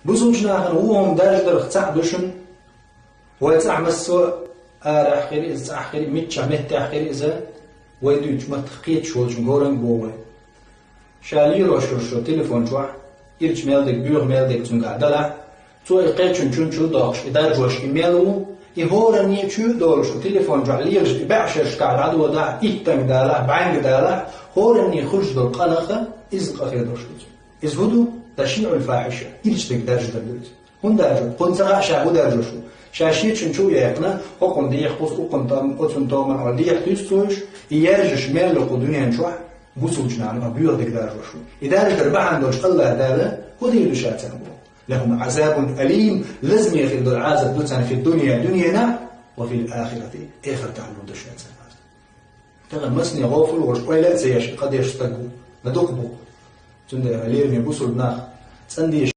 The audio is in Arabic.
بوسوجنا هو داج در خصع دوشن ويصع مسو آخر إز آخر ميتش مهت آخر إذا ويدوش متخيط شو جمهورن جوه شالي روشو تليفون جوا إيرج ميلدك بيور ميلدك تونغا دلا تو إقيتشن شو داش إدار جوش إيميلو يهورن يشو دولشو تليفون جوا ليرج بعشر شكال عدو دا إيتن دالا بعين دالا هورن يخرج دول قلقة إز قخير دوشو إز هدو تشيع الفاحشة إيرج تقدرش دلوت هون دارجو قن سغا شاهو دارجو شو شاشيت شو يقنا حكم دي يخص حكم تام قطن تامن على دي يحتوش يرجش مال لقدوني هنشوح بوسوجنا على بيور تقدر شو إذا تربع عندوش الله داله ودي لشاتن لهم عذاب أليم لازم ياخذوا العذاب دوتنا في الدنيا دنيانا وفي الآخرة آخر تعلم دشاتن تغمسني غافل ولا زيش قد يشتقوا ندقبوا تند ليرمي بوسو الناخ تندي